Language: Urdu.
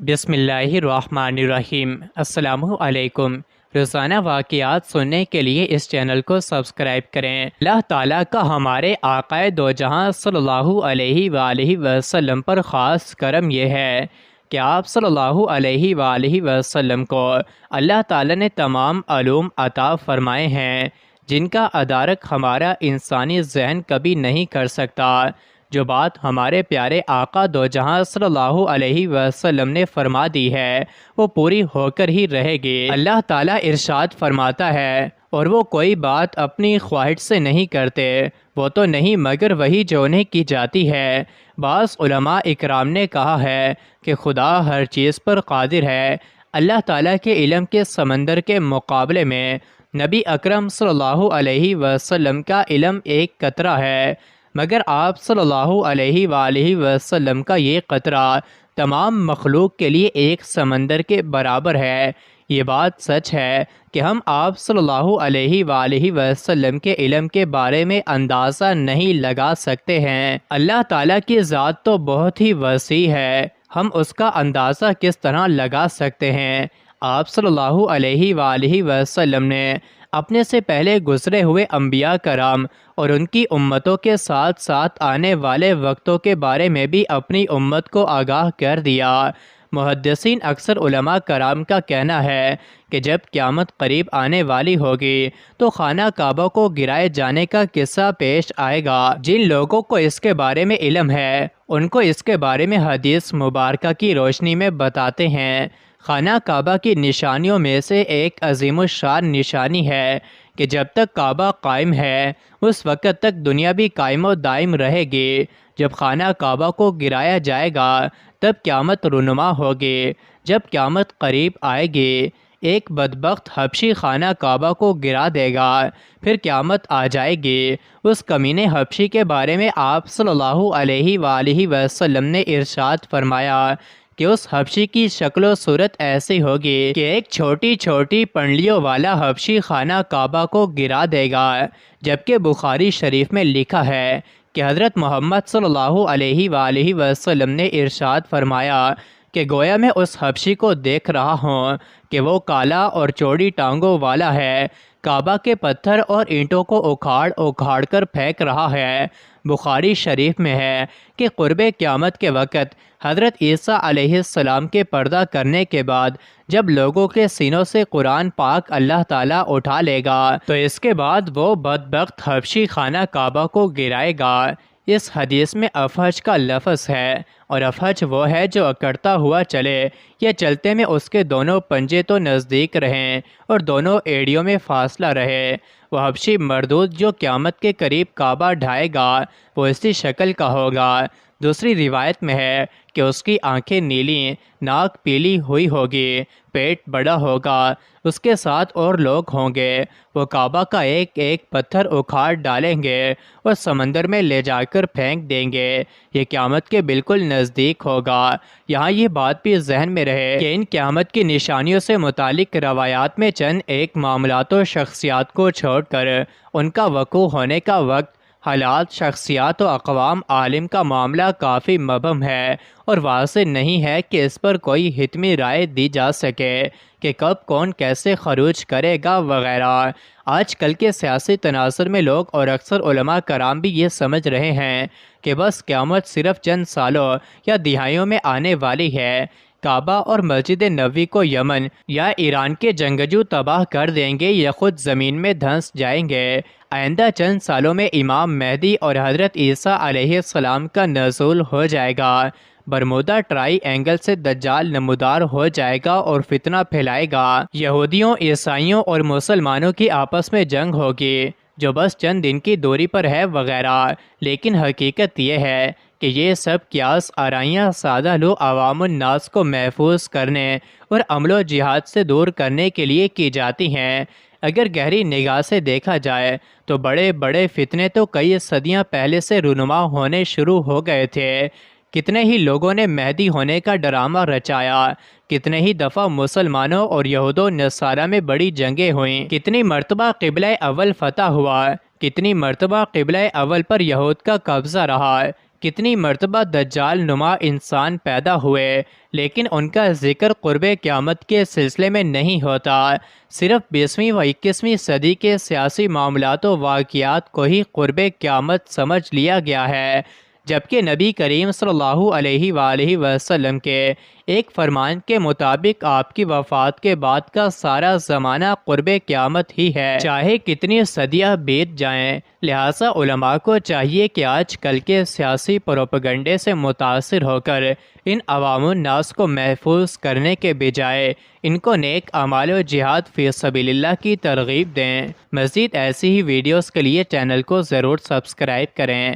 بسم اللہ الرحمن الرحیم۔ السلام علیکم۔ روزانہ واقعات سننے کے لیے اس چینل کو سبسکرائب کریں۔ اللہ تعالیٰ کا ہمارے آقا دو جہاں صلی اللہ علیہ وآلہ وسلم پر خاص کرم یہ ہے کہ آپ صلی اللہ علیہ وآلہ وسلم کو اللہ تعالیٰ نے تمام علوم عطا فرمائے ہیں جن کا ادراک ہمارا انسانی ذہن کبھی نہیں کر سکتا۔ جو بات ہمارے پیارے آقا دو جہاں صلی اللہ علیہ وسلم نے فرما دی ہے وہ پوری ہو کر ہی رہے گی۔ اللہ تعالیٰ ارشاد فرماتا ہے، اور وہ کوئی بات اپنی خواہش سے نہیں کرتے، وہ تو نہیں مگر وہی جو انہیں کی جاتی ہے۔ بعض علماء اکرام نے کہا ہے کہ خدا ہر چیز پر قادر ہے۔ اللہ تعالیٰ کے علم کے سمندر کے مقابلے میں نبی اکرم صلی اللہ علیہ وسلم کا علم ایک قطرہ ہے، مگر آپ صلی اللہ علیہ وآلہ وسلم کا یہ قطرہ تمام مخلوق کے لیے ایک سمندر کے برابر ہے۔ یہ بات سچ ہے کہ ہم آپ صلی اللہ علیہ وآلہ وسلم کے علم کے بارے میں اندازہ نہیں لگا سکتے ہیں۔ اللہ تعالیٰ کی ذات تو بہت ہی وسیع ہے، ہم اس کا اندازہ کس طرح لگا سکتے ہیں؟ آپ صلی اللہ علیہ وآلہ وسلم نے اپنے سے پہلے گزرے ہوئے انبیاء کرام اور ان کی امتوں کے ساتھ ساتھ آنے والے وقتوں کے بارے میں بھی اپنی امت کو آگاہ کر دیا۔ محدثین اکثر علماء کرام کا کہنا ہے کہ جب قیامت قریب آنے والی ہوگی تو خانہ کعبہ کو گرائے جانے کا قصہ پیش آئے گا۔ جن لوگوں کو اس کے بارے میں علم ہے ان کو اس کے بارے میں حدیث مبارکہ کی روشنی میں بتاتے ہیں۔ خانہ کعبہ کی نشانیوں میں سے ایک عظیم الشان نشانی ہے کہ جب تک کعبہ قائم ہے اس وقت تک دنیا بھی قائم و دائم رہے گی۔ جب خانہ کعبہ کو گرایا جائے گا تب قیامت رونما ہوگی۔ جب قیامت قریب آئے گی ایک بدبخت حبشی خانہ کعبہ کو گرا دے گا، پھر قیامت آ جائے گی۔ اس کمینے حبشی کے بارے میں آپ صلی اللہ علیہ وآلہ وسلم نے ارشاد فرمایا کہ اس حبشی کی شکل و صورت ایسی ہوگی کہ ایک چھوٹی چھوٹی پنڈلیوں والا حبشی خانہ کعبہ کو گرا دے گا۔ جبکہ بخاری شریف میں لکھا ہے کہ حضرت محمد صلی اللہ علیہ وآلہ وسلم نے ارشاد فرمایا کہ گویا میں اس حبشی کو دیکھ رہا ہوں کہ وہ کالا اور چوڑی ٹانگوں والا ہے، کعبہ کے پتھر اور اینٹوں کو اکھاڑ اکھاڑ کر پھینک رہا ہے۔ بخاری شریف میں ہے کہ قرب قیامت کے وقت حضرت عیسیٰ علیہ السلام کے پردہ کرنے کے بعد جب لوگوں کے سینوں سے قرآن پاک اللہ تعالیٰ اٹھا لے گا تو اس کے بعد وہ بدبخت حبشی خانہ کعبہ کو گرائے گا۔ اس حدیث میں افحج کا لفظ ہے، اور افحج وہ ہے جو اکڑتا ہوا چلے یا چلتے میں اس کے دونوں پنجے تو نزدیک رہیں اور دونوں ایڑیوں میں فاصلہ رہے۔ وہ حبشی مردود جو قیامت کے قریب کعبہ ڈھائے گا وہ اسی شکل کا ہوگا۔ دوسری روایت میں ہے کہ اس کی آنکھیں نیلی، ناک پیلی ہوئی ہوگی، پیٹ بڑا ہوگا، اس کے ساتھ اور لوگ ہوں گے۔ وہ کعبہ کا ایک ایک پتھر اکھاڑ ڈالیں گے اور سمندر میں لے جا کر پھینک دیں گے۔ یہ قیامت کے بالکل نزدیک ہوگا۔ یہاں یہ بات بھی ذہن میں رہے کہ ان قیامت کی نشانیوں سے متعلق روایات میں چند ایک معاملات و شخصیات کو چھوڑ کر ان کا وقوع ہونے کا وقت، حالات، شخصیات و اقوام عالم کا معاملہ کافی مبہم ہے اور واضح نہیں ہے کہ اس پر کوئی حتمی رائے دی جا سکے کہ کب کون کیسے خروج کرے گا وغیرہ۔ آج کل کے سیاسی تناظر میں لوگ اور اکثر علماء کرام بھی یہ سمجھ رہے ہیں کہ بس قیامت صرف چند سالوں یا دہائیوں میں آنے والی ہے۔ کعبہ اور مسجد نبوی کو یمن یا ایران کے جنگجو تباہ کر دیں گے یا خود زمین میں دھنس جائیں گے۔ آئندہ چند سالوں میں امام مہدی اور حضرت عیسیٰ علیہ السلام کا نزول ہو جائے گا۔ برمودا ٹرائی اینگل سے دجال نمودار ہو جائے گا اور فتنہ پھیلائے گا۔ یہودیوں، عیسائیوں اور مسلمانوں کی آپس میں جنگ ہوگی جو بس چند دن کی دوری پر ہے وغیرہ۔ لیکن حقیقت یہ ہے کہ یہ سب قیاس آرائیاں سادہ لو عوام الناس کو محفوظ کرنے اور عمل و جہاد سے دور کرنے کے لیے کی جاتی ہیں۔ اگر گہری نگاہ سے دیکھا جائے تو بڑے بڑے فتنے تو کئی صدیاں پہلے سے رونما ہونے شروع ہو گئے تھے۔ کتنے ہی لوگوں نے مہدی ہونے کا ڈرامہ رچایا، کتنے ہی دفعہ مسلمانوں اور یہود و نصارہ میں بڑی جنگیں ہوئیں، کتنی مرتبہ قبلہ اول فتح ہوا، کتنی مرتبہ قبلہ اول پر یہود کا قبضہ رہا، کتنی مرتبہ دجال نما انسان پیدا ہوئے، لیکن ان کا ذکر قرب قیامت کے سلسلے میں نہیں ہوتا۔ صرف 20ویں و 21ویں صدی کے سیاسی معاملات و واقعات کو ہی قرب قیامت سمجھ لیا گیا ہے، جبکہ نبی کریم صلی اللہ علیہ وآلہ وسلم کے ایک فرمان کے مطابق آپ کی وفات کے بعد کا سارا زمانہ قرب قیامت ہی ہے، چاہے کتنی صدیاں بیت جائیں۔ لہٰذا علماء کو چاہیے کہ آج کل کے سیاسی پروپیگنڈے سے متاثر ہو کر ان عوام الناس کو محفوظ کرنے کے بجائے ان کو نیک اعمال و جہاد فی سبیل اللہ کی ترغیب دیں۔ مزید ایسی ہی ویڈیوز کے لیے چینل کو ضرور سبسکرائب کریں۔